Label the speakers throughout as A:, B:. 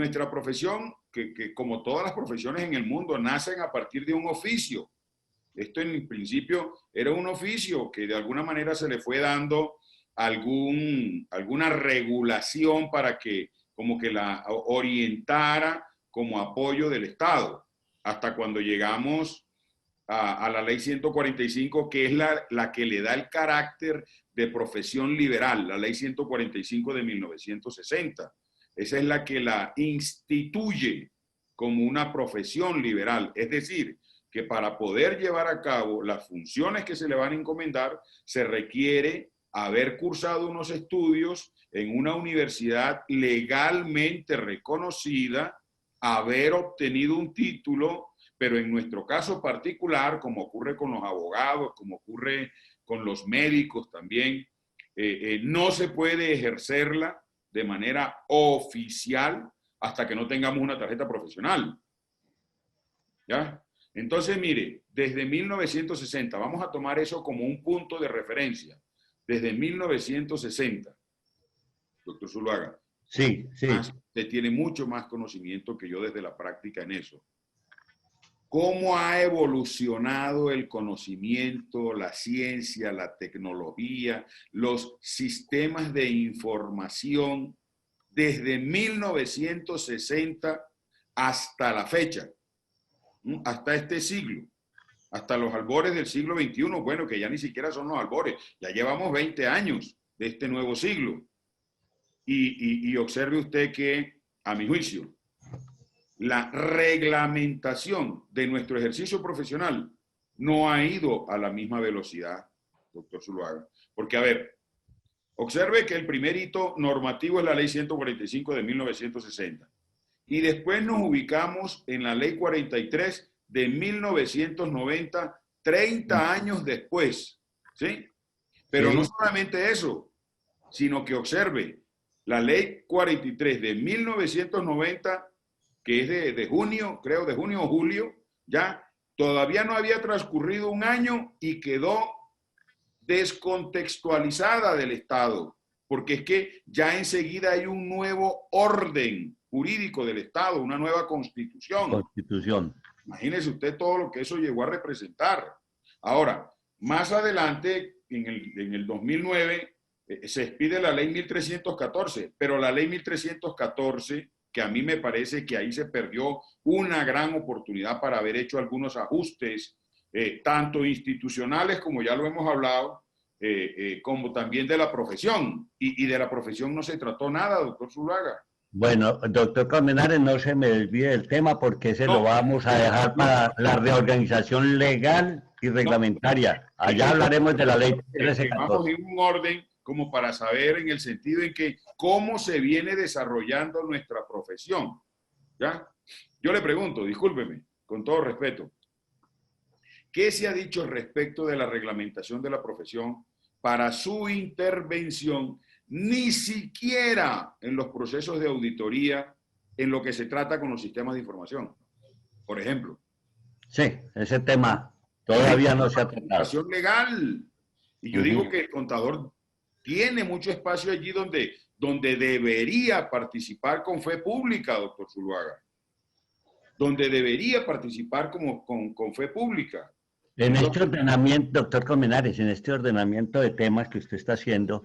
A: nuestra profesión, que como todas las profesiones en el mundo, nacen a partir de un oficio. Esto en principio era un oficio que de alguna manera se le fue dando alguna regulación para que como que la orientara como apoyo del Estado, hasta cuando llegamos a la ley 145, que es la que le da el carácter de profesión liberal, la ley 145 de 1960. Esa es la que la instituye como una profesión liberal, es decir, que para poder llevar a cabo las funciones que se le van a encomendar, se requiere haber cursado unos estudios en una universidad legalmente reconocida, haber obtenido un título, pero en nuestro caso particular, como ocurre con los abogados, como ocurre con los médicos también, no se puede ejercerla de manera oficial hasta que no tengamos una tarjeta profesional. ¿Ya? Entonces, mire, desde 1960, vamos a tomar eso como un punto de referencia. Desde 1960, doctor Zuluaga.
B: Sí, sí.
A: Usted tiene mucho más conocimiento que yo desde la práctica en eso. ¿Cómo ha evolucionado el conocimiento, la ciencia, la tecnología, los sistemas de información desde 1960 hasta la fecha? Hasta este siglo, hasta los albores del siglo XXI, bueno, que ya ni siquiera son los albores, ya llevamos 20 años de este nuevo siglo. Y observe usted que, a mi juicio, la reglamentación de nuestro ejercicio profesional no ha ido a la misma velocidad, doctor Zuluaga. Porque, a ver, observe que el primer hito normativo es la ley 145 de 1960. Y después nos ubicamos en la ley 43 de 1990, 30 años después, ¿sí? Pero
B: Sí.
A: no solamente eso, sino que observe, la ley 43 de 1990, que es de junio, creo, de junio o julio, ya todavía no había transcurrido un año y quedó descontextualizada del Estado, porque es que ya enseguida hay un nuevo orden jurídico del Estado, una nueva constitución.
B: Constitución.
A: Imagínese usted todo lo que eso llegó a representar. Ahora, más adelante, en el 2009, se expide la ley 1314, pero la ley 1314, que a mí me parece que ahí se perdió una gran oportunidad para haber hecho algunos ajustes, tanto institucionales, como ya lo hemos hablado, como también de la profesión. Y de la profesión no se trató nada, doctor Zuluaga.
B: Bueno, doctor Colmenares, no se me desvíe del tema porque ese
A: No,
B: lo vamos a dejar para la reorganización legal y reglamentaria. Allá hablaremos de la ley
A: que vamos
B: 1314.
A: en un orden como para saber en el sentido en que cómo se viene desarrollando nuestra profesión. ¿Ya? Yo le pregunto, discúlpeme, con todo respeto, ¿qué se ha dicho respecto de la reglamentación de la profesión para su intervención, ni siquiera en los procesos de auditoría en lo que se trata con los sistemas de información? Por ejemplo.
B: Sí, ese tema todavía no se ha tratado.
A: Legal. Y yo digo que el contador tiene mucho espacio allí donde debería participar con fe pública, doctor Zuluaga. Donde debería participar con fe pública.
B: En este ordenamiento, doctor Colmenares, en este ordenamiento de temas que usted está haciendo,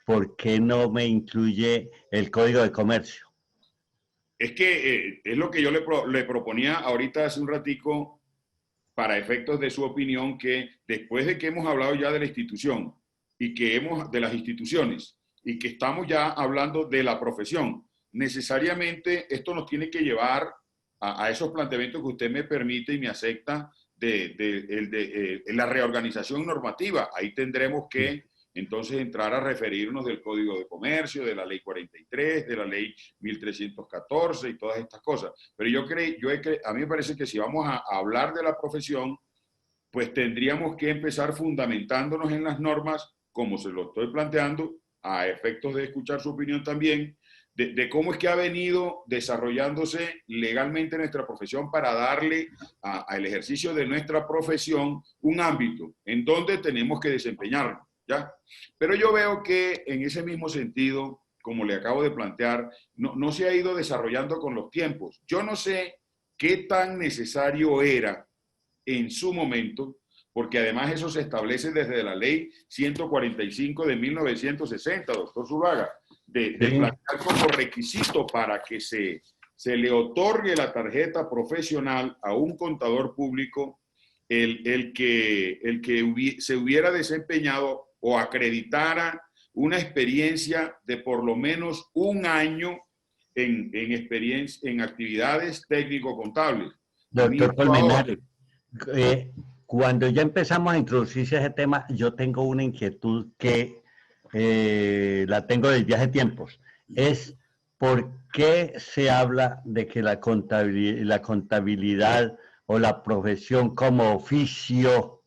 B: ¿por qué no me incluye el Código de Comercio?
A: Es que es lo que yo le proponía ahorita hace un ratico, para efectos de su opinión, que después de que hemos hablado ya de la institución y de las instituciones y que estamos ya hablando de la profesión, necesariamente esto nos tiene que llevar a esos planteamientos que usted me permite y me acepta de la reorganización normativa. Ahí tendremos que entonces entrar a referirnos del Código de Comercio, de la Ley 43, de la Ley 1314 y todas estas cosas. Pero a mí me parece que si vamos a hablar de la profesión, pues tendríamos que empezar fundamentándonos en las normas, como se lo estoy planteando, a efectos de escuchar su opinión también, de cómo es que ha venido desarrollándose legalmente nuestra profesión para darle al ejercicio de nuestra profesión un ámbito en donde tenemos que desempeñarnos, ¿ya? Pero yo veo que en ese mismo sentido como le acabo de plantear, no se ha ido desarrollando con los tiempos. Yo no sé qué tan necesario era en su momento, porque además eso se establece desde la ley 145 de 1960, doctor Zuluaga, de plantear como requisito para que se le otorgue la tarjeta profesional a un contador público el que se hubiera desempeñado o acreditara una experiencia de por lo menos un año en actividades técnico-contables.
B: Doctor Colmenares, cuando ya empezamos a introducirse ese tema, yo tengo una inquietud que la tengo desde hace tiempos. Es por qué se habla de que la contabilidad o la profesión como oficio,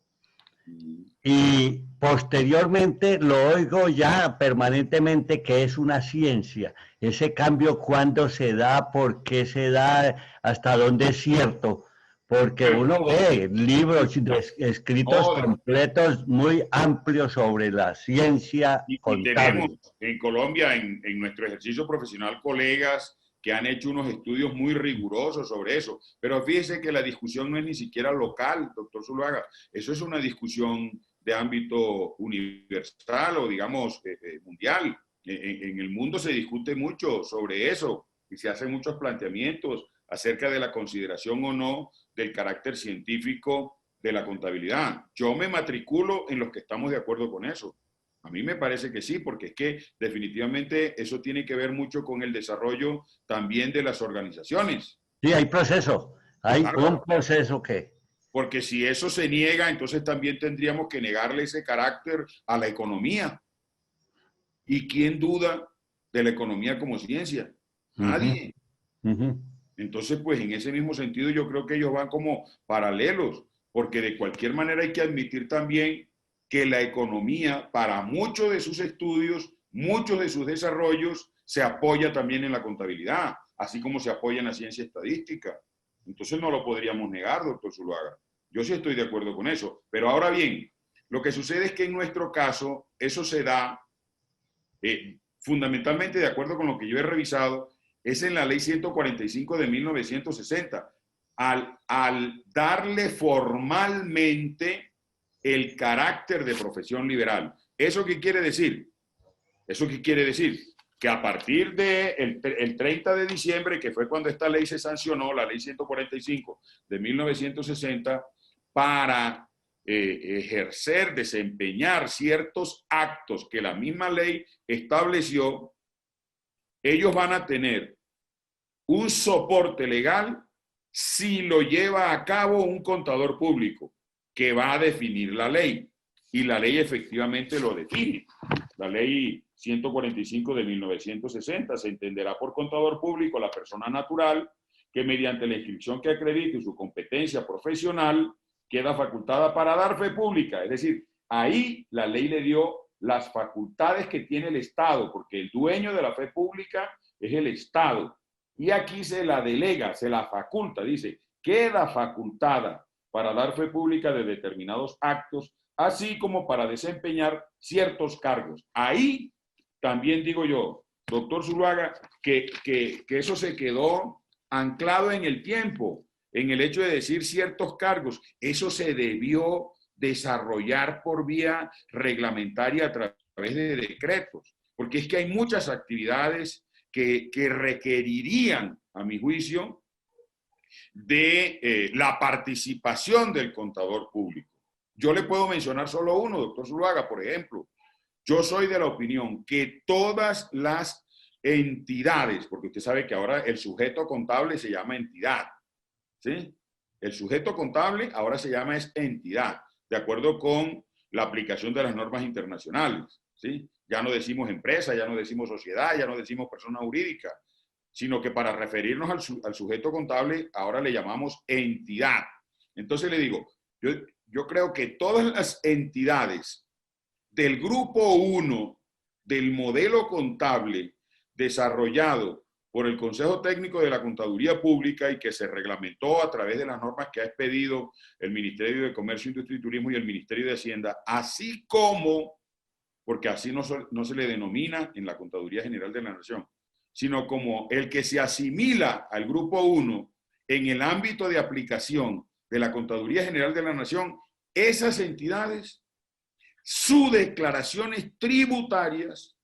B: y posteriormente lo oigo ya permanentemente que es una ciencia. Ese cambio, ¿cuándo se da? ¿Por qué se da? ¿Hasta dónde es cierto? Porque uno ve libros escritos completos muy amplios sobre la ciencia
A: y tenemos
B: contable.
A: en Colombia, en nuestro ejercicio profesional, colegas que han hecho unos estudios muy rigurosos sobre eso. Pero fíjese que la discusión no es ni siquiera local, doctor Zuluaga. Eso es una discusión de ámbito universal o, digamos, mundial. En el mundo se discute mucho sobre eso y se hacen muchos planteamientos acerca de la consideración o no del carácter científico de la contabilidad. Yo me matriculo en los que estamos de acuerdo con eso. A mí me parece que sí, porque es que definitivamente eso tiene que ver mucho con el desarrollo también de las organizaciones.
B: Sí, hay proceso, hay
A: Claro,
B: un proceso que...
A: porque si eso se niega, entonces también tendríamos que negarle ese carácter a la economía. ¿Y quién duda de la economía como ciencia? Nadie. Entonces, pues en ese mismo sentido yo creo que ellos van como paralelos, porque de cualquier manera hay que admitir también que la economía, para muchos de sus estudios, muchos de sus desarrollos, se apoya también en la contabilidad, así como se apoya en la ciencia estadística. Entonces no lo podríamos negar, doctor Zuluaga. Yo sí estoy de acuerdo con eso. Pero ahora bien, lo que sucede es que en nuestro caso, eso se da fundamentalmente, de acuerdo con lo que yo he revisado, es en la ley 145 de 1960, al darle formalmente el carácter de profesión liberal. ¿Eso qué quiere decir? ¿Eso qué quiere decir? Que a partir del el 30 de diciembre, que fue cuando esta ley se sancionó, la ley 145 de 1960, para ejercer, desempeñar ciertos actos que la misma ley estableció, ellos van a tener un soporte legal si lo lleva a cabo un contador público que va a definir la ley. Y la ley efectivamente lo define. La ley 145 de 1960 se entenderá por contador público la persona natural que mediante la inscripción que acredite su competencia profesional queda facultada para dar fe pública. Es decir, ahí la ley le dio las facultades que tiene el Estado, porque el dueño de la fe pública es el Estado. Y aquí se la delega, se la faculta, dice, queda facultada para dar fe pública de determinados actos, así como para desempeñar ciertos cargos. Ahí también digo yo, doctor Zuluaga, que eso se quedó anclado en el tiempo, en el hecho de decir ciertos cargos. Eso se debió desarrollar por vía reglamentaria a través de decretos, porque es que hay muchas actividades que requerirían, a mi juicio, de la participación del contador público. Yo le puedo mencionar solo uno, doctor Zuluaga, por ejemplo. Yo soy de la opinión que todas las entidades, porque usted sabe que ahora el sujeto contable se llama entidad, ¿sí? El sujeto contable ahora se llama entidad, de acuerdo con la aplicación de las normas internacionales, ¿sí? Ya no decimos empresa, ya no decimos sociedad, ya no decimos persona jurídica, sino que para referirnos al sujeto contable ahora le llamamos entidad. Entonces le digo, yo creo que todas las entidades del grupo 1 del modelo contable desarrollado por el Consejo Técnico de la Contaduría Pública y que se reglamentó a través de las normas que ha expedido el Ministerio de Comercio, Industria y Turismo y el Ministerio de Hacienda, así como porque así no se le denomina en la Contaduría General de la Nación, sino como el que se asimila al Grupo 1 en el ámbito de aplicación de la Contaduría General de la Nación, esas entidades, sus declaraciones tributarias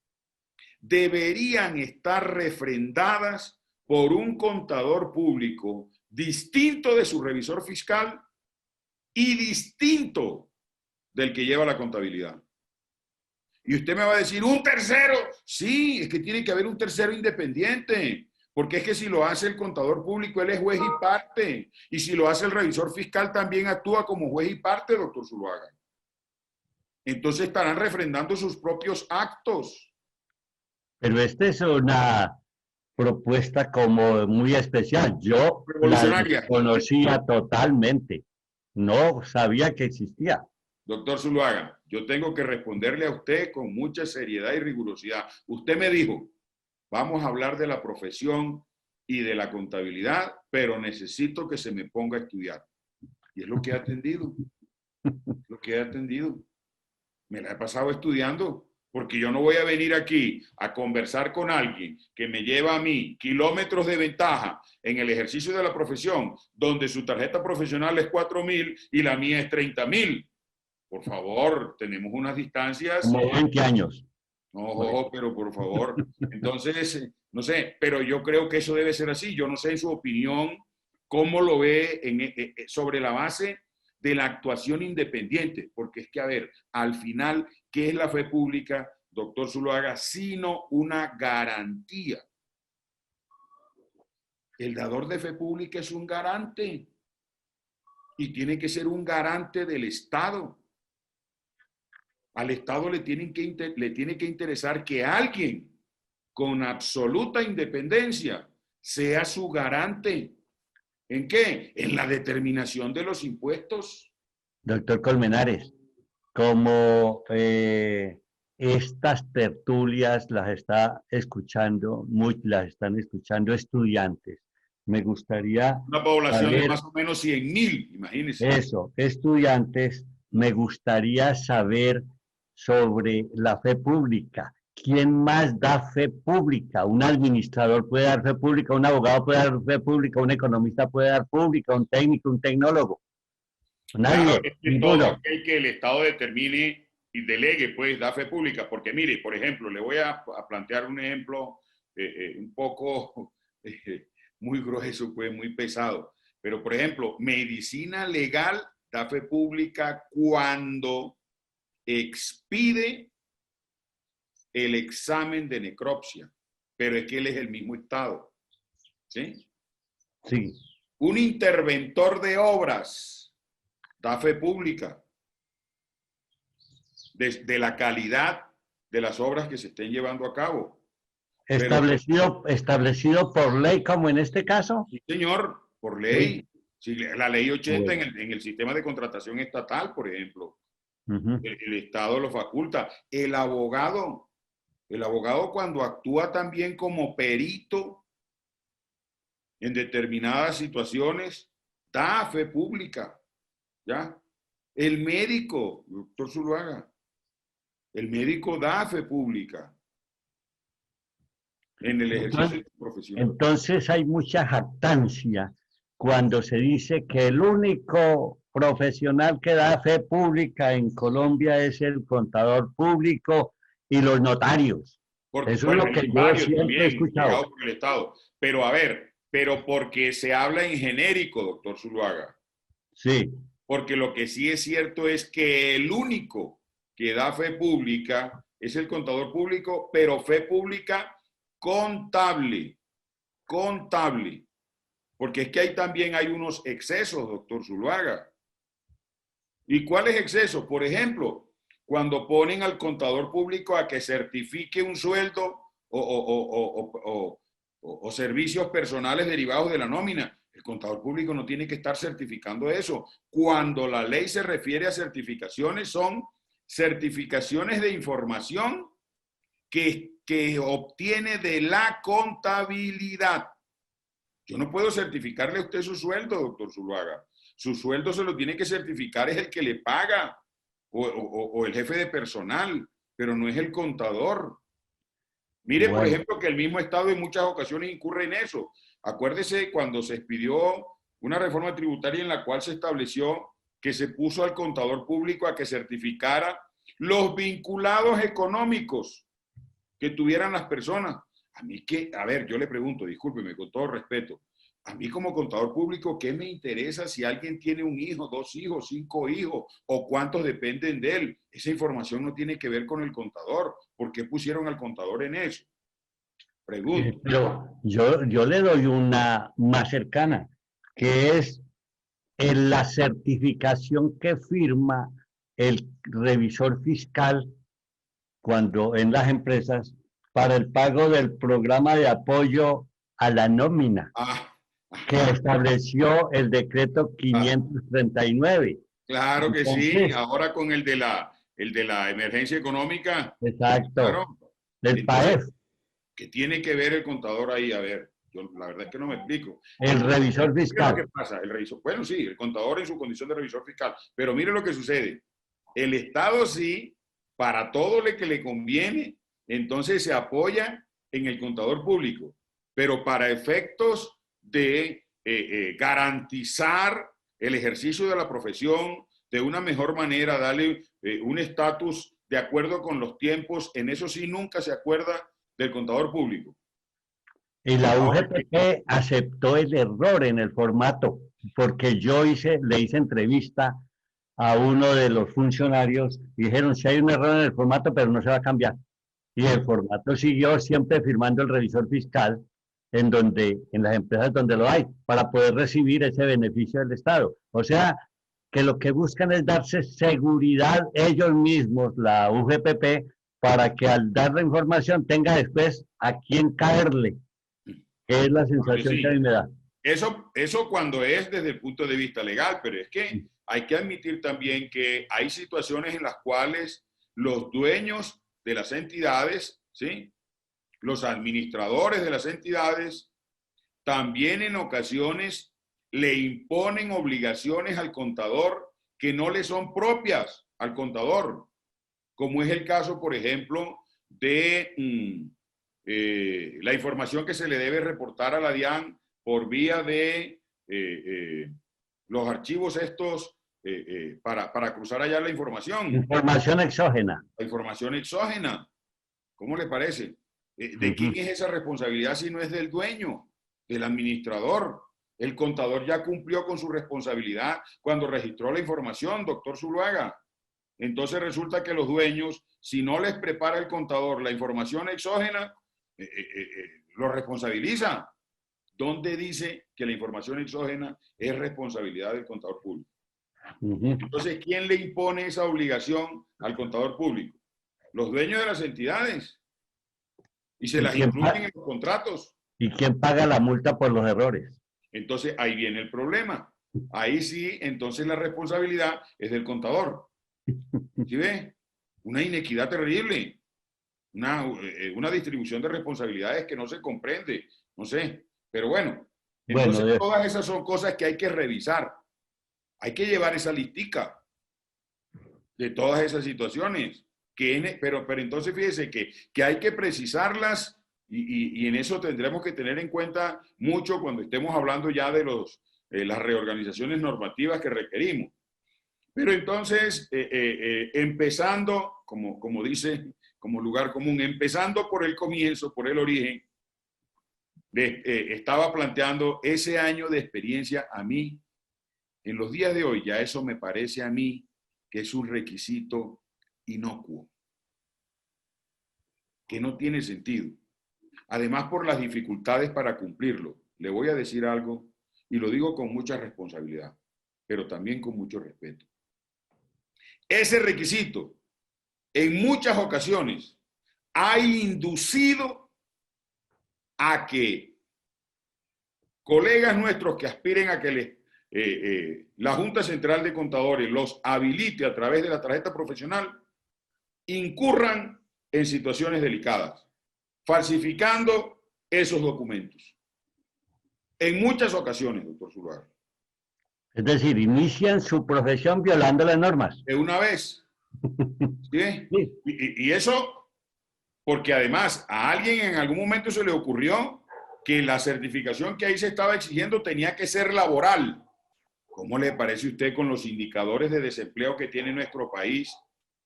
A: deberían estar refrendadas por un contador público distinto de su revisor fiscal y distinto del que lleva la contabilidad. Y usted me va a decir, ¿un tercero? Sí, es que tiene que haber un tercero independiente, porque es que si lo hace el contador público, él es juez y parte, y si lo hace el revisor fiscal, también actúa como juez y parte, doctor Zuluaga. Entonces estarán refrendando sus propios actos.
B: Pero esta es una propuesta como muy especial. Yo la
A: Revolucionaria.
B: desconocía totalmente. No sabía que existía.
A: Doctor Zuluaga, yo tengo que responderle a usted con mucha seriedad y rigurosidad. Usted me dijo, vamos a hablar de la profesión y de la contabilidad, pero necesito que se me ponga a estudiar. Y es lo que he atendido. Lo que he atendido. Me la he pasado estudiando, porque yo no voy a venir aquí a conversar con alguien que me lleva a mí kilómetros de ventaja en el ejercicio de la profesión, donde su tarjeta profesional es 4.000 y la mía es 30.000. Por favor, tenemos unas distancias.
B: Como 20 años.
A: No, pero por favor. Entonces, no sé, pero yo creo que eso debe ser así. Yo no sé en su opinión cómo lo ve sobre la base de la actuación independiente, porque es que, a ver, al final, ¿qué es la fe pública, doctor Zuluaga? Sino una garantía. El dador de fe pública es un garante y tiene que ser un garante del Estado. Al Estado le tiene que interesar que alguien con absoluta independencia sea su garante. ¿En qué? En la determinación de los impuestos.
B: Doctor Colmenares, como estas tertulias las están escuchando estudiantes, me gustaría
A: Una población de
B: saber
A: más o menos 100.000, imagínense.
B: eso, estudiantes, me gustaría saber sobre la fe pública. ¿Quién más da fe pública? Un administrador puede dar fe pública, un abogado puede dar fe pública, un economista puede dar pública, un técnico, un tecnólogo.
A: Claro,
B: Nadie,
A: es que todo
B: ninguno.
A: aquel que el Estado determine y delegue, pues, da fe pública. Porque mire, por ejemplo, le voy a plantear un ejemplo un poco muy grueso, pues, muy pesado. Pero, por ejemplo, medicina legal da fe pública cuando expide el examen de necropsia. Pero es que él es el mismo Estado. ¿Sí?
B: Sí.
A: Un interventor de obras da fe pública de la calidad de las obras que se estén llevando a cabo.
B: Establecido por ley, como en este caso.
A: Sí, señor, por ley. Sí, la ley 80 en el sistema de contratación estatal, por ejemplo. El Estado lo faculta. El abogado cuando actúa también como perito en determinadas situaciones, da fe pública. ¿Ya? El médico, doctor Zuluaga, el médico da fe pública en el ejercicio de su profesión.
B: Entonces hay mucha jactancia cuando se dice que el único profesional que da fe pública en Colombia es el contador público y los notarios. Eso es lo que yo siempre he escuchado.
A: Por el Estado. Pero a ver, pero porque se habla en genérico, doctor Zuluaga.
B: Sí.
A: Porque lo que sí es cierto es que el único que da fe pública es el contador público, pero fe pública contable. Contable. Porque es que ahí también hay unos excesos, doctor Zuluaga. ¿Y cuáles excesos? Por ejemplo, cuando ponen al contador público a que certifique un sueldo o servicios personales derivados de la nómina. El contador público no tiene que estar certificando eso. Cuando la ley se refiere a certificaciones, son certificaciones de información que obtiene de la contabilidad. Yo no puedo certificarle a usted su sueldo, doctor Zuluaga. Su sueldo se lo tiene que certificar es el que le paga o el jefe de personal. pero no es el contador. Mire, por ejemplo, que el mismo Estado en muchas ocasiones incurre en eso. Acuérdese cuando se expidió una reforma tributaria en la cual se estableció que se puso al contador público a que certificara los vinculados económicos que tuvieran las personas. A mí que, a ver, yo le pregunto, discúlpeme, con todo respeto, a mí como contador público, ¿qué me interesa si alguien tiene un hijo, 2 hijos, 5 hijos o cuántos dependen de él? Esa información no tiene que ver con el contador. ¿Por qué pusieron al contador en eso? Pregunto.
B: Pero yo le doy una más cercana, que es en la certificación que firma el revisor fiscal cuando en las empresas para el pago del programa de apoyo a la nómina que estableció el decreto 539.
A: Claro que sí, ahora con el de la emergencia económica.
B: Exacto.
A: Claro.
B: Del PAEF.
A: ¿Qué tiene que ver el contador ahí? A ver, yo la verdad es que no me explico.
B: El revisor fiscal.
A: ¿Qué pasa? El revisor, bueno, sí, el contador en su condición de revisor fiscal, pero mire lo que sucede. El Estado sí, para todo lo que le conviene, entonces se apoya en el contador público, pero para efectos de garantizar el ejercicio de la profesión de una mejor manera, darle un estatus de acuerdo con los tiempos, en eso sí nunca se acuerda del contador público.
B: Y la UGPP aceptó el error en el formato, porque yo le hice entrevista a uno de los funcionarios y dijeron, si hay un error en el formato, pero no se va a cambiar. Y el formato siguió siempre firmando el revisor fiscal en las empresas donde lo hay, para poder recibir ese beneficio del Estado. O sea, que lo que buscan es darse seguridad ellos mismos, la UGPP, para que al dar la información tenga después a quién caerle, que es la sensación que a mí me da.
A: Eso cuando es desde el punto de vista legal, pero es que hay que admitir también que hay situaciones en las cuales los dueños de las entidades, ¿sí?, los administradores de las entidades, también en ocasiones le imponen obligaciones al contador que no le son propias al contador, como es el caso, por ejemplo, de la información que se le debe reportar a la DIAN por vía de los archivos estos para cruzar allá la información.
B: Información exógena.
A: La información exógena. ¿Cómo le parece? ¿De quién es esa responsabilidad si no es del dueño, del administrador? El contador ya cumplió con su responsabilidad cuando registró la información, doctor Zuluaga. Entonces resulta que los dueños, si no les prepara el contador la información exógena, lo responsabiliza. ¿Dónde dice que la información exógena es responsabilidad del contador público? Entonces, ¿quién le impone esa obligación al contador público? Los dueños de las entidades. Y se las incluyen en los contratos.
B: ¿Y quién paga la multa por los errores?
A: Entonces, ahí viene el problema. Ahí sí, entonces la responsabilidad es del contador. ¿Sí ve? Una inequidad terrible. Una distribución de responsabilidades que no se comprende. No sé. Pero bueno, entonces todas esas son cosas que hay que revisar. Hay que llevar esa listica de todas esas situaciones. Pero entonces fíjese que hay que precisarlas y en eso tendremos que tener en cuenta mucho cuando estemos hablando ya de las reorganizaciones normativas que requerimos. Pero entonces, empezando, como dice, como lugar común, empezando por el comienzo, por el origen, estaba planteando ese año de experiencia a mí. En los días de hoy ya eso me parece a mí que es un requisito inocuo, que no tiene sentido. Además, por las dificultades para cumplirlo. Le voy a decir algo, y lo digo con mucha responsabilidad, pero también con mucho respeto. Ese requisito, en muchas ocasiones, ha inducido a que colegas nuestros que aspiren a que la Junta Central de Contadores los habilite a través de la tarjeta profesional, incurran en situaciones delicadas, falsificando esos documentos. En muchas ocasiones, doctor Zuluaga.
B: Es decir, inician su profesión violando las normas.
A: De una vez. ¿Sí?
B: Sí.
A: Y eso, porque además a alguien en algún momento se le ocurrió que la certificación que ahí se estaba exigiendo tenía que ser laboral. ¿Cómo le parece a usted con los indicadores de desempleo que tiene nuestro país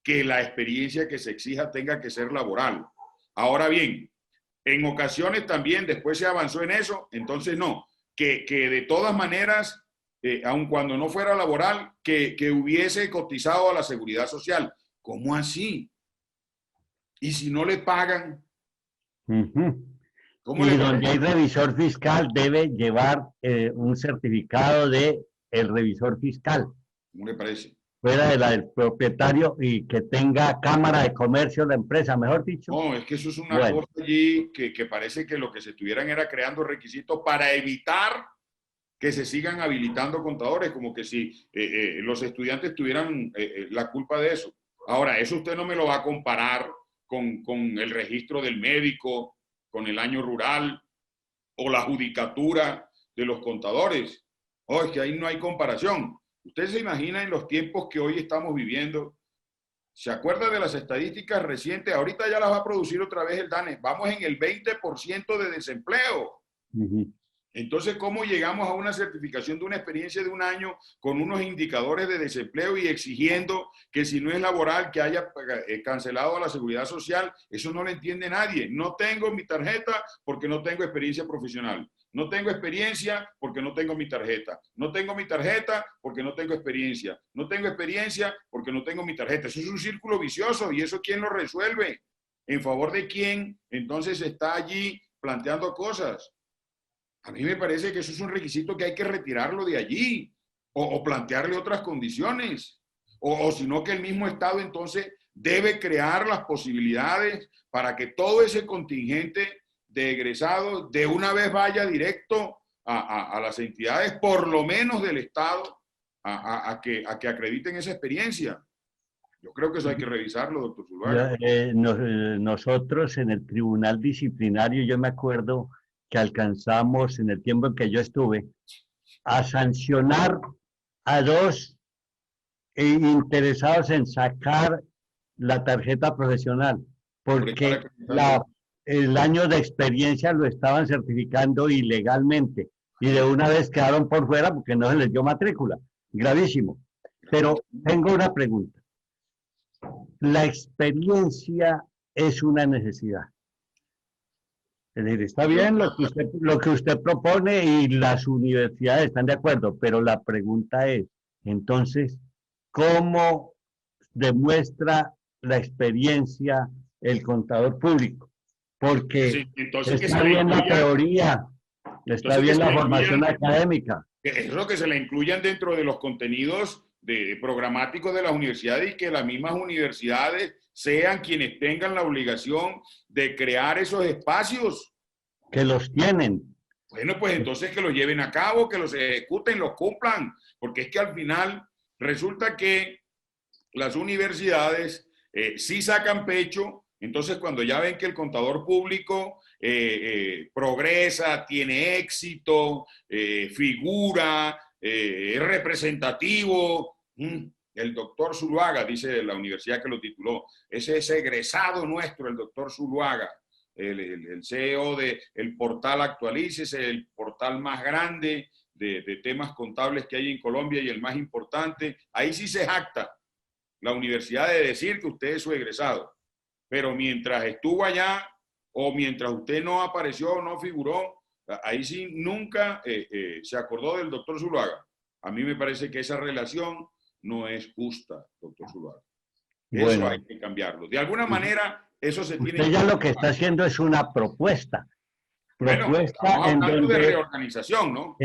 A: que la experiencia que se exija tenga que ser laboral? Ahora bien, en ocasiones también después se avanzó en eso, entonces no, que de todas maneras, aun cuando no fuera laboral, que hubiese cotizado a la seguridad social. ¿Cómo así? Y si no le pagan,
B: Ujú.
A: ¿cómo
B: Y
A: le
B: donde hay
A: parece?
B: revisor fiscal debe llevar un certificado de el revisor fiscal,
A: ¿Cómo le parece?
B: fuera de la del propietario y que tenga cámara de comercio la empresa, mejor dicho.
A: No, es que eso es una
B: Bueno,
A: cosa allí que parece que lo que se estuvieran era creando requisitos para evitar que se sigan habilitando contadores, como que si los estudiantes tuvieran la culpa de eso. Ahora, eso usted no me lo va a comparar con el registro del médico, con el año rural o la judicatura de los contadores. Oh, es que ahí no hay comparación. Usted se imagina en los tiempos que hoy estamos viviendo. ¿Se acuerda de las estadísticas recientes? Ahorita ya las va a producir otra vez el DANE. Vamos en el 20% de desempleo.
B: ujú.
A: Entonces, ¿cómo llegamos a una certificación de una experiencia de un año con unos indicadores de desempleo y exigiendo que si no es laboral, que haya cancelado a la seguridad social? Eso no lo entiende nadie. No tengo mi tarjeta porque no tengo experiencia profesional. No tengo experiencia porque no tengo mi tarjeta. No tengo mi tarjeta porque no tengo experiencia. No tengo experiencia porque no tengo mi tarjeta. Eso es un círculo vicioso y eso ¿quién lo resuelve? ¿En favor de quién? Entonces está allí planteando cosas. A mí me parece que eso es un requisito que hay que retirarlo de allí o plantearle otras condiciones. O sino que el mismo Estado entonces debe crear las posibilidades para que todo ese contingente de egresados de una vez vaya directo a las entidades, por lo menos del Estado, a que acrediten esa experiencia. Yo creo que eso hay que revisarlo, doctor Zuluaga.
B: Nosotros en el tribunal disciplinario, yo me acuerdo que alcanzamos en el tiempo en que yo estuve a sancionar a dos interesados en sacar la tarjeta profesional,
A: Por estar
B: porque
A: acreditando.
B: el año de experiencia lo estaban certificando ilegalmente y de una vez quedaron por fuera porque no se les dio matrícula. Gravísimo. Pero tengo una pregunta. La experiencia es una necesidad. Es decir, está
A: Yo,
B: bien lo que usted propone y las universidades están de acuerdo, pero la pregunta es, entonces, ¿cómo demuestra la experiencia el contador público? Porque
A: entonces que se
B: está
A: le
B: bien la
A: incluya,
B: teoría, está
A: entonces que
B: bien
A: se
B: la
A: le
B: formación
A: incluyan
B: académica,
A: es lo que se le incluyan dentro de los contenidos programáticos de las universidades y que las mismas universidades sean quienes tengan la obligación de crear esos espacios.
B: que los tienen.
A: Bueno, pues entonces que los lleven a cabo, que los ejecuten, los cumplan, porque es que al final resulta que las universidades sí sacan pecho, entonces cuando ya ven que el contador público progresa, tiene éxito, figura, es representativo, el doctor Zuluaga, dice la universidad que lo tituló, ese es egresado nuestro, el doctor Zuluaga, el CEO del portal Actualices, el portal más grande de temas contables que hay en Colombia y el más importante, ahí sí se jacta la universidad de decir que usted es su egresado. Pero mientras estuvo allá o mientras usted no apareció o no figuró, ahí sí nunca se acordó del doctor Zuluaga. A mí me parece que esa relación no es justa, doctor Zuluaga. Eso hay
B: Bueno,
A: que cambiarlo. De alguna manera, eso se tiene
B: usted
A: que
B: ya lo que está
A: cambiar.
B: haciendo es una propuesta,
A: Bueno,
B: propuesta
A: estamos
B: en
A: hablando de
B: donde
A: reorganización, ¿no?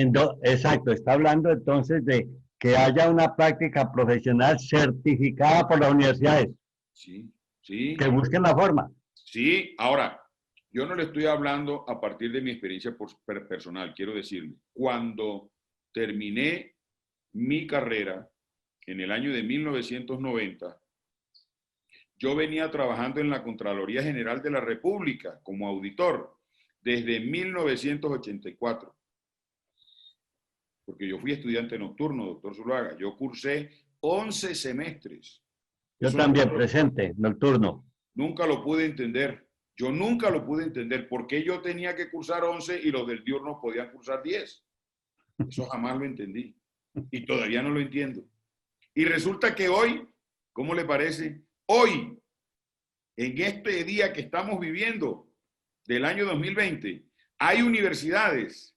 B: exacto, está hablando entonces de que haya una práctica profesional certificada por las universidades,
A: Sí,
B: que
A: sí,
B: busquen la forma.
A: sí. Ahora, yo no le estoy hablando a partir de mi experiencia personal, quiero decirle, cuando terminé mi carrera en el año de 1990, yo venía trabajando en la Contraloría General de la República como auditor desde 1984, porque yo fui estudiante nocturno, doctor Zuluaga. Yo cursé 11 semestres
B: Yo también, presente, nocturno.
A: Nunca lo pude entender. Yo nunca lo pude entender. ¿Por qué yo tenía que cursar 11 y los del diurno podían cursar 10? Eso jamás lo entendí. Y todavía no lo entiendo. Y resulta que hoy, ¿cómo le parece? Hoy, en este día que estamos viviendo del año 2020, hay universidades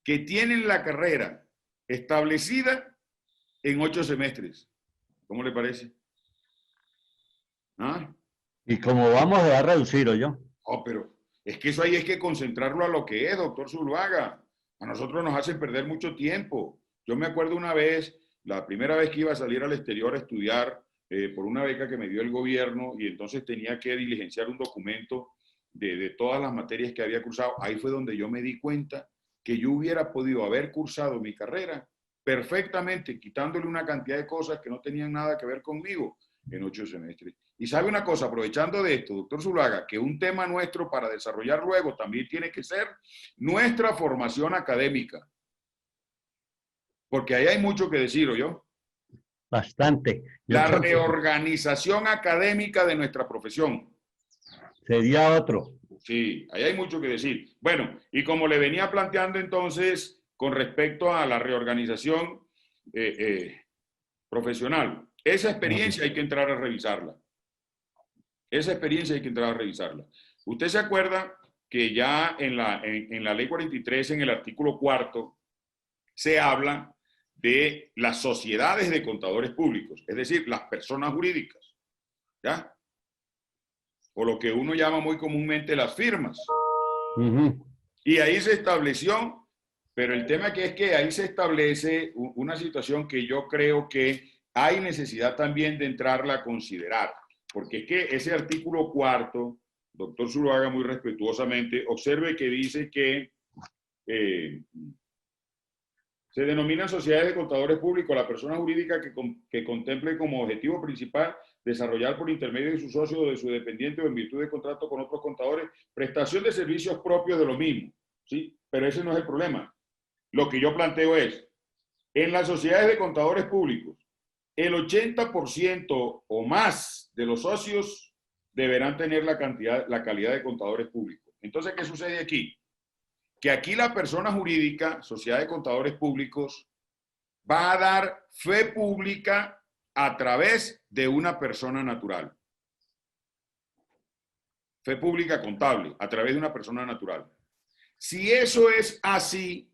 A: que tienen la carrera establecida en 8 semestres. ¿Cómo le parece? ¿Ah?
B: Y como vamos, se va a reducir, ¿o yo?
A: Oh, pero es que eso ahí es que concentrarlo a lo que es, doctor Zuluaga. A nosotros nos hacen perder mucho tiempo. Yo me acuerdo una vez, la primera vez que iba a salir al exterior a estudiar por una beca que me dio el gobierno y entonces tenía que diligenciar un documento de todas las materias que había cursado. Ahí fue donde yo me di cuenta que yo hubiera podido haber cursado mi carrera perfectamente, quitándole una cantidad de cosas que no tenían nada que ver conmigo en 8 semestres. Y sabe una cosa, aprovechando de esto, doctor Zuluaga, que un tema nuestro para desarrollar luego también tiene que ser nuestra formación académica. Porque ahí hay mucho que decir, ¿o yo?
B: Bastante. Yo
A: La
B: creo que
A: reorganización académica de nuestra profesión.
B: sería otro.
A: Sí, ahí hay mucho que decir. Bueno, y como le venía planteando entonces con respecto a la reorganización profesional, esa experiencia hay que entrar a revisarla. Esa experiencia hay que entrar a revisarla. Usted se acuerda que ya en la ley 43, en el artículo 4, se habla de las sociedades de contadores públicos, es decir, las personas jurídicas, ¿ya? O lo que uno llama muy comúnmente las firmas. Y ahí se estableció, pero el tema que es que ahí se establece una situación que yo creo que hay necesidad también de entrarla a considerar, porque es que ese artículo 4, doctor Zuluaga, muy respetuosamente, observe que dice que se denominan sociedades de contadores públicos la persona jurídica que contemple como objetivo principal desarrollar por intermedio de su socio o de su dependiente o en virtud de contrato con otros contadores prestación de servicios propios de lo mismo, ¿sí? Pero ese no es el problema. Lo que yo planteo es, en las sociedades de contadores públicos, el 80% o más de los socios deberán tener la calidad de contadores públicos. Entonces, ¿qué sucede aquí? Que aquí la persona jurídica, sociedad de contadores públicos, va a dar fe pública a través de una persona natural. Fe pública contable, a través de una persona natural. Si eso es así,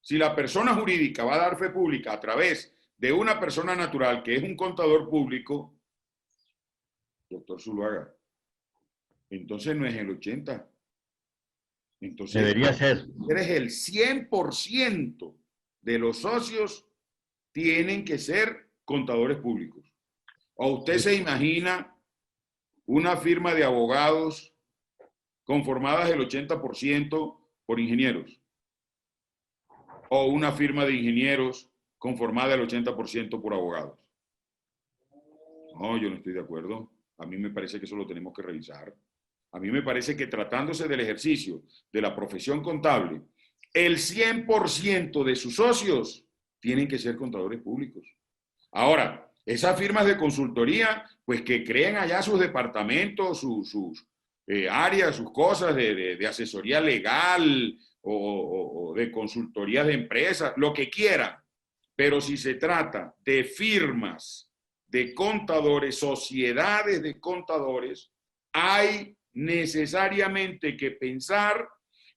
A: si la persona jurídica va a dar fe pública a través de una persona natural, que es un contador público, doctor Zuluaga, entonces no es el 80%. Entonces,
B: debería ser.
A: eres el 100% de los socios tienen que ser contadores públicos. ¿O usted se imagina una firma de abogados conformadas el 80% por ingenieros? ¿O una firma de ingenieros conformada el 80% por abogados? No, yo no estoy de acuerdo. A mí me parece que eso lo tenemos que revisar. A mí me parece que tratándose del ejercicio de la profesión contable, el 100% de sus socios tienen que ser contadores públicos. Ahora, esas firmas de consultoría, pues que creen allá sus departamentos, sus áreas, sus cosas de asesoría legal o de consultoría de empresas, lo que quieran. Pero si se trata de firmas de contadores, sociedades de contadores, hay necesariamente que pensar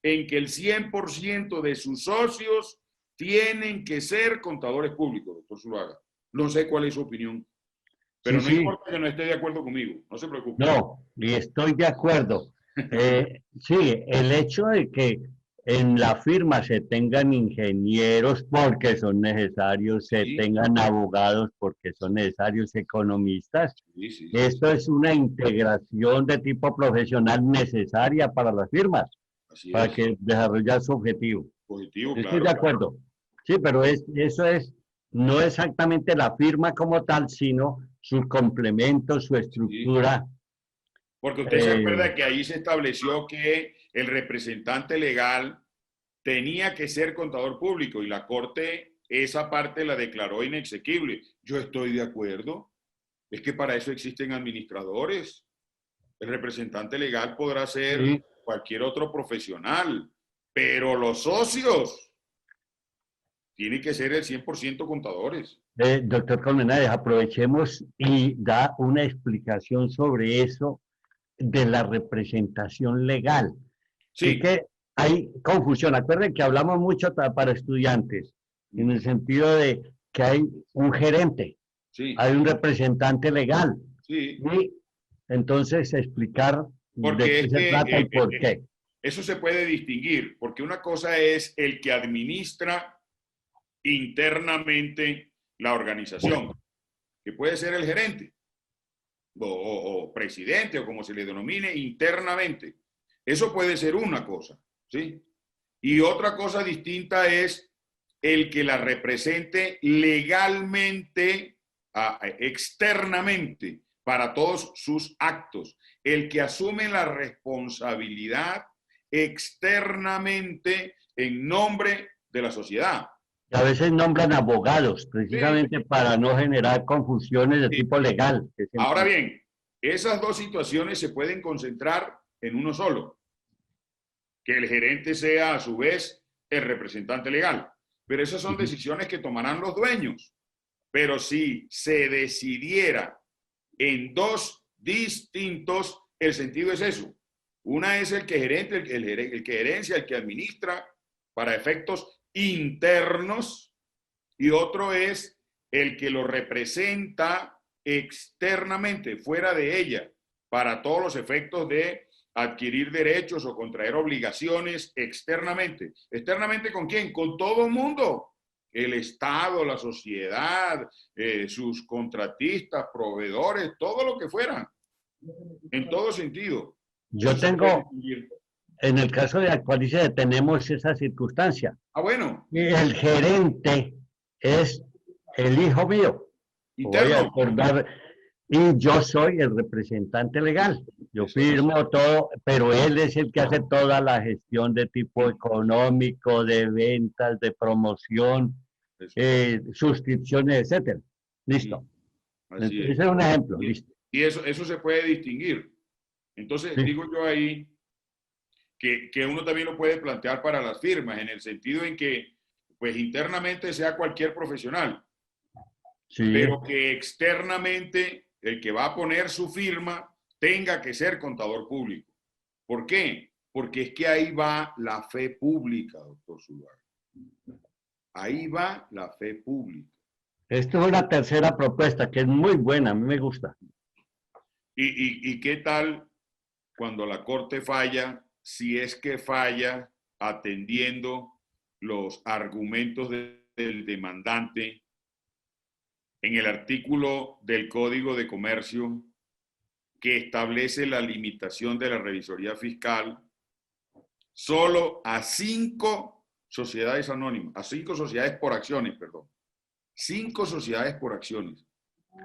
A: en que el 100% de sus socios tienen que ser contadores públicos, doctor Zuluaga. No sé cuál es su opinión, pero
B: Sí,
A: no
B: sí.
A: importa que no esté de acuerdo conmigo, no se preocupe.
B: No, y estoy de acuerdo. Sí, el hecho de que en la firma se tengan ingenieros porque son necesarios, se
A: Sí,
B: tengan abogados porque son necesarios, economistas,
A: sí, sí, sí.
B: esto es una integración de tipo profesional necesaria para las firmas,
A: Así
B: para
A: es.
B: que desarrollar su objetivo.
A: Positivo,
B: Estoy
A: claro.
B: de acuerdo. Sí, pero eso es no exactamente la firma como tal, sino sus complementos, su
A: Sí.
B: estructura.
A: Porque usted se acuerda que ahí se estableció que el representante legal tenía que ser contador público y la Corte esa parte la declaró inexequible. Yo estoy de acuerdo. Es que para eso existen administradores. El representante legal podrá ser
B: Sí.
A: cualquier otro profesional, pero los socios tienen que ser el 100% contadores.
B: Doctor Colmenares, aprovechemos y da una explicación sobre eso de la representación legal. Es
A: Sí,
B: que hay confusión. Acuérdense que hablamos mucho para estudiantes, en el sentido de que hay un gerente,
A: sí,
B: hay un representante legal,
A: sí,
B: y entonces explicar de
A: porque
B: qué
A: es
B: se
A: que
B: trata y por qué.
A: eso se puede distinguir, porque una cosa es el que administra internamente la organización, que puede ser el gerente o presidente o como se le denomine internamente. Eso puede ser una cosa, ¿sí? Y otra cosa distinta es el que la represente legalmente, externamente, para todos sus actos. El que asume la responsabilidad externamente en nombre de la sociedad.
B: Y a veces nombran abogados,
A: Sí,
B: precisamente para no generar confusiones de
A: sí.
B: tipo legal.
A: Ahora bien, esas dos situaciones se pueden concentrar en uno solo, que el gerente sea a su vez el representante legal. Pero esas son decisiones que tomarán los dueños. Pero si se decidiera en dos distintos, el sentido es eso. Una es el que gerente, el que gerencia, el que administra para efectos internos, y otro es el que lo representa externamente, fuera de ella, para todos los efectos de adquirir derechos o contraer obligaciones externamente. ¿Externamente con quién? Con todo el mundo. El Estado, la sociedad, sus contratistas, proveedores, todo lo que fuera, en todo sentido. Eso
B: Yo
A: se puede
B: tengo,
A: distinguir.
B: en el caso de Actualice, tenemos esa circunstancia.
A: Ah, bueno,
B: Y el gerente es el hijo mío. Voy a
A: interno.
B: acordar, y yo soy el representante legal. Yo
A: Eso es así.
B: firmo todo, pero él es el que hace toda la gestión de tipo económico, de ventas, de promoción,
A: Eso.
B: suscripciones, etcétera. Listo.
A: Así
B: Ese
A: es.
B: es un ejemplo,
A: Y,
B: listo.
A: y eso se puede distinguir. Entonces,
B: Sí.
A: digo yo ahí que uno también lo puede plantear para las firmas, en el sentido en que, pues internamente sea cualquier profesional,
B: Sí.
A: pero que externamente el que va a poner su firma tenga que ser contador público. ¿Por qué? Porque es que ahí va la fe pública, doctor Zuluaga. Ahí va la fe pública.
B: Esto es una tercera propuesta que es muy buena, a mí me gusta.
A: ¿Y qué tal cuando la Corte falla, si es que falla atendiendo los argumentos del demandante en el artículo del Código de Comercio que establece la limitación de la revisoría fiscal solo a 5 sociedades anónimas, a 5 sociedades por acciones, perdón. 5 sociedades por acciones.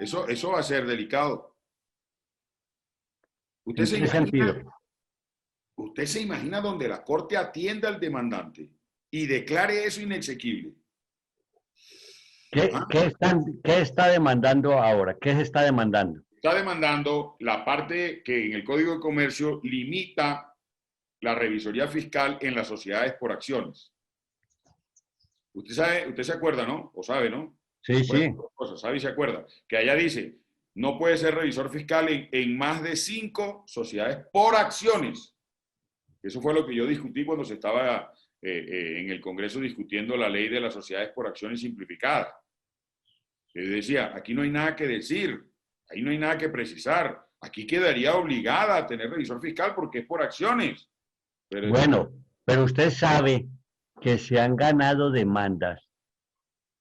A: Eso va a ser delicado. ¿Usted
B: ¿En
A: se
B: qué sentido?
A: imagina, usted se imagina donde la Corte atienda al demandante y declare eso inexequible? ¿Ah?
B: ¿Qué está demandando ahora? ¿Qué se está demandando?
A: Está demandando la parte que en el Código de Comercio limita la revisoría fiscal en las sociedades por acciones. Usted se acuerda, ¿no? O sabe, ¿no?
B: Sí, sí.
A: Cosas, sabe y se acuerda. Que allá dice, no puede ser revisor fiscal en más de 5 sociedades por acciones. Eso fue lo que yo discutí cuando se estaba en el Congreso discutiendo la ley de las sociedades por acciones simplificadas. Yo decía, aquí no hay nada que decir, ahí no hay nada que precisar. Aquí quedaría obligada a tener revisor fiscal porque es por acciones. Pero,
B: Bueno, pero usted sabe que se han ganado demandas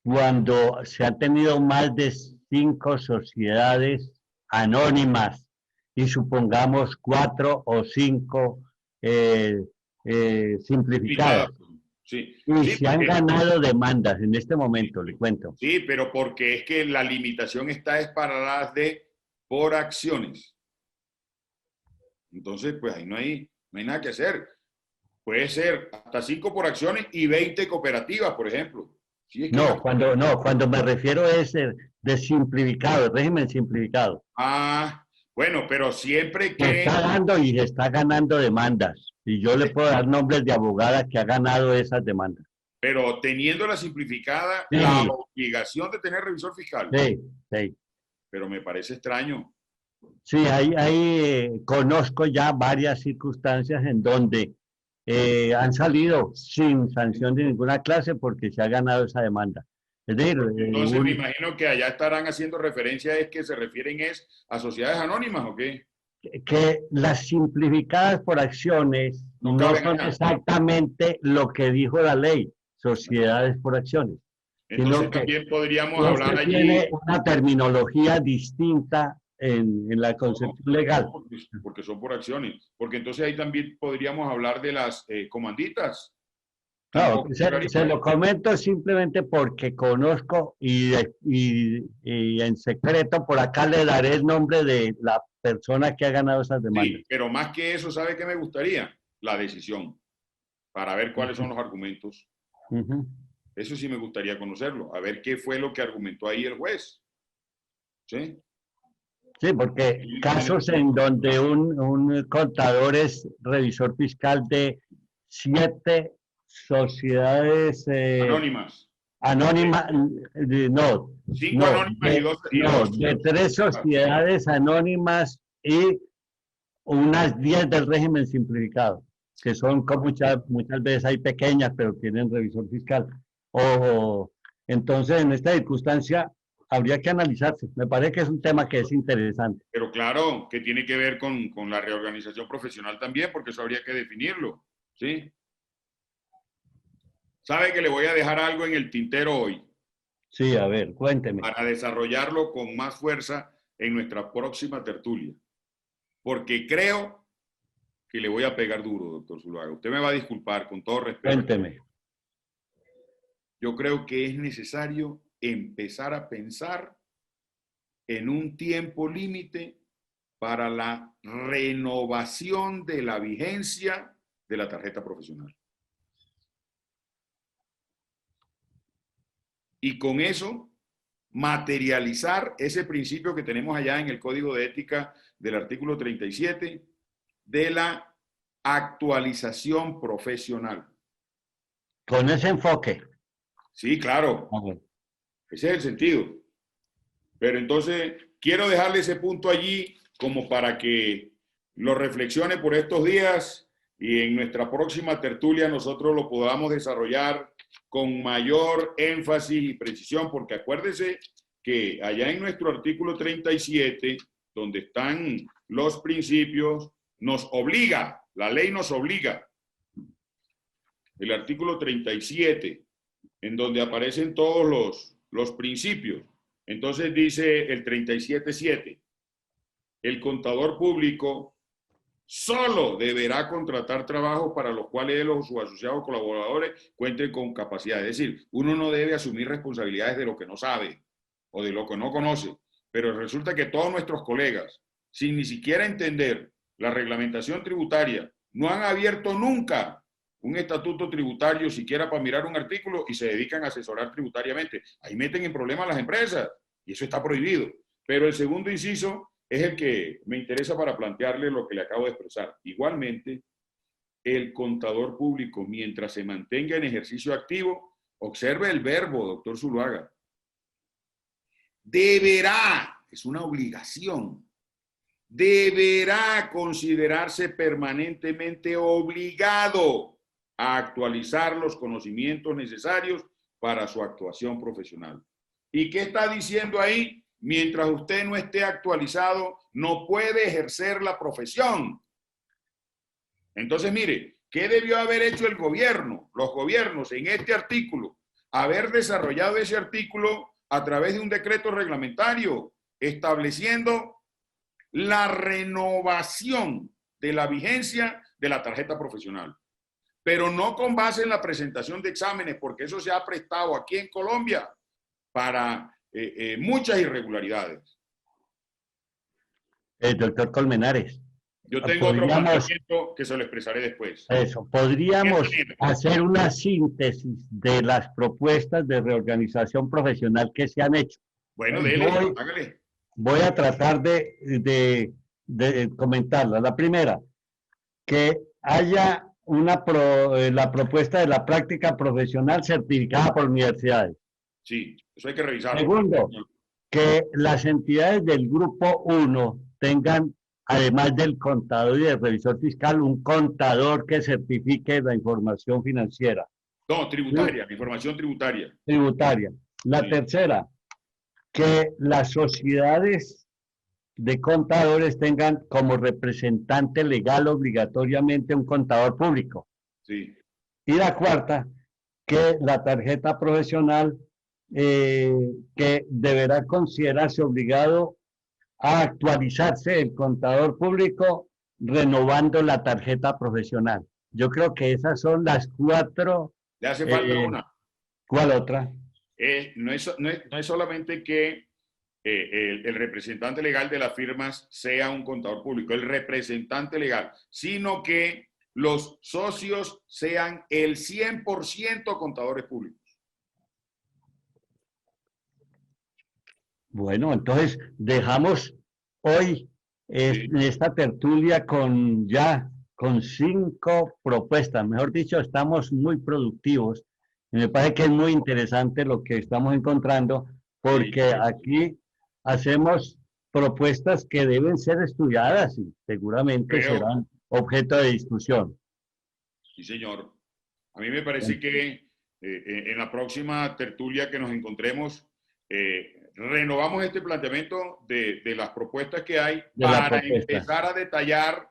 B: cuando se han tenido más de 5 sociedades anónimas y supongamos 4 o 5 eh, simplificadas.
A: sí,
B: Y
A: sí,
B: se han
A: porque,
B: ganado demandas en este
A: sí,
B: momento, le cuento.
A: sí, pero porque es que la limitación está es para las de por acciones. Entonces, pues ahí no hay nada que hacer. Puede ser hasta 5 por acciones y 20 cooperativas, por ejemplo. Sí, es que
B: No, cuando me refiero es de simplificado, el régimen simplificado.
A: bueno, pero siempre
B: Se
A: que,
B: está dando y se está ganando demandas. Y yo le puedo dar nombres de abogada que ha ganado esas demandas.
A: pero teniendo la simplificada, la
B: Sí,
A: obligación de tener revisor fiscal.
B: sí, sí.
A: Pero me parece extraño.
B: Sí, conozco ya varias circunstancias en donde han salido sin sanción de ninguna clase porque se ha ganado esa demanda. Es decir,
A: Entonces me imagino que allá estarán haciendo referencia, es que se refieren es a sociedades anónimas, ¿o qué?
B: que las simplificadas por acciones
A: No
B: no
A: caben
B: son
A: allá.
B: exactamente lo que dijo la ley, sociedades por acciones,
A: Entonces
B: sino que
A: también podríamos hablar
B: este
A: allí,
B: tiene una terminología distinta en la
A: no,
B: concepción legal.
A: no, porque son por acciones, porque entonces ahí también podríamos hablar de las comanditas,
B: No,
A: tampoco
B: se
A: entraría.
B: lo comento simplemente porque conozco y en secreto por acá le daré el nombre de la persona que ha ganado esas demandas.
A: Sí, pero más que eso, ¿sabe qué me gustaría? La decisión, para ver cuáles son los argumentos.
B: Ujú.
A: Eso sí me gustaría conocerlo, a ver qué fue lo que argumentó ahí el juez. ¿Sí?
B: Sí, porque
A: Y
B: casos en donde un contador es revisor fiscal de 7 sociedades
A: anónimas.
B: anónimas, no,
A: 5 anónimas y
B: no,
A: dos.
B: de 3 sociedades anónimas y unas 10 del régimen simplificado, que son como muchas veces hay pequeñas, pero tienen revisor fiscal. O, entonces, en esta circunstancia, habría que analizarse. Me parece que es un tema que es interesante.
A: Pero claro, que tiene que ver con la reorganización profesional también, porque eso habría que definirlo. ¿Sí? Sabe que le voy a dejar algo en el tintero hoy
B: Sí, a ver, cuénteme.
A: para desarrollarlo con más fuerza en nuestra próxima tertulia. Porque creo que le voy a pegar duro, doctor Zuluaga. Usted me va a disculpar con todo respeto.
B: Cuénteme.
A: Yo creo que es necesario empezar a pensar en un tiempo límite para la renovación de la vigencia de la tarjeta profesional. Y con eso, materializar ese principio que tenemos allá en el Código de Ética del artículo 37 de la actualización profesional.
B: Con ese enfoque.
A: Sí, claro, ese es el sentido. Pero entonces, quiero dejarle ese punto allí como para que lo reflexione por estos días y en nuestra próxima tertulia nosotros lo podamos desarrollar con mayor énfasis y precisión, porque acuérdese que allá en nuestro artículo 37, donde están los principios, nos obliga, la ley nos obliga, el artículo 37, en donde aparecen todos los principios. Entonces dice el 37.7, el contador público solo deberá contratar trabajos para los cuales él o sus asociados colaboradores cuenten con capacidad. Es decir, uno no debe asumir responsabilidades de lo que no sabe o de lo que no conoce. Pero resulta que todos nuestros colegas, sin ni siquiera entender la reglamentación tributaria, no han abierto nunca un estatuto tributario siquiera para mirar un artículo y se dedican a asesorar tributariamente. Ahí meten en problemas a las empresas y eso está prohibido. Pero el segundo inciso es el que me interesa para plantearle lo que le acabo de expresar. Igualmente, el contador público, mientras se mantenga en ejercicio activo, observe el verbo, doctor Zuluaga, deberá, es una obligación, deberá considerarse permanentemente obligado a actualizar los conocimientos necesarios para su actuación profesional. ¿Y qué está diciendo ahí? Mientras usted no esté actualizado, no puede ejercer la profesión. Entonces, mire, ¿qué debió haber hecho el gobierno, los gobiernos en este artículo? Haber desarrollado ese artículo a través de un decreto reglamentario, estableciendo la renovación de la vigencia de la tarjeta profesional, pero no con base en la presentación de exámenes, porque eso se ha prestado aquí en Colombia para muchas irregularidades.
B: El doctor Colmenares.
A: Yo tengo otro planteamiento que se lo expresaré después.
B: Eso, podríamos hacer una síntesis de las propuestas de reorganización profesional que se han hecho.
A: Bueno, dele, hágale.
B: Voy a tratar de comentarla. La primera, que haya la propuesta de la práctica profesional certificada por universidades.
A: Sí, eso hay que revisarlo.
B: Segundo, que las entidades del grupo 1 tengan, además del contador y del revisor fiscal, un contador que certifique la información financiera.
A: No, tributaria, la información tributaria.
B: Tributaria. La
A: Sí.
B: tercera, que las sociedades de contadores tengan como representante legal obligatoriamente un contador público.
A: Sí.
B: Y la cuarta, que la tarjeta profesional que deberá considerarse obligado a actualizarse el contador público renovando la tarjeta profesional. Yo creo que esas son las cuatro.
A: Le hace falta una.
B: ¿Cuál otra?
A: No es solamente que el representante legal de las firmas sea un contador público, el representante legal, sino que los socios sean el 100% contadores públicos.
B: Bueno, entonces dejamos hoy esta tertulia con 5 propuestas. Mejor dicho, estamos muy productivos. Y me parece que es muy interesante lo que estamos encontrando, porque aquí hacemos propuestas que deben ser estudiadas y seguramente serán objeto de discusión.
A: Sí, señor. A mí me parece que en la próxima tertulia que nos encontremos, renovamos este planteamiento de las propuestas que hay para empezar a detallar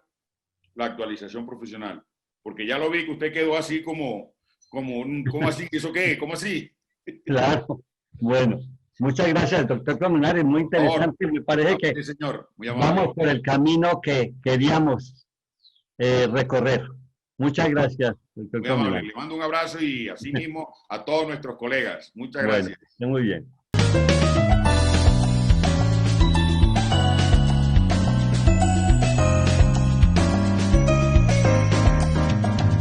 A: la actualización profesional. Porque ya lo vi que usted quedó así ¿cómo así? ¿Eso qué? ¿Cómo así?
B: Claro. Bueno, muchas gracias, doctor Colmenares. Muy interesante. Me parece que
A: sí, señor. Muy
B: vamos por el camino que queríamos recorrer. Muchas gracias, doctor
A: Colmenares. Le mando un abrazo y así mismo a todos nuestros colegas. Muchas gracias.
B: Bueno, muy bien.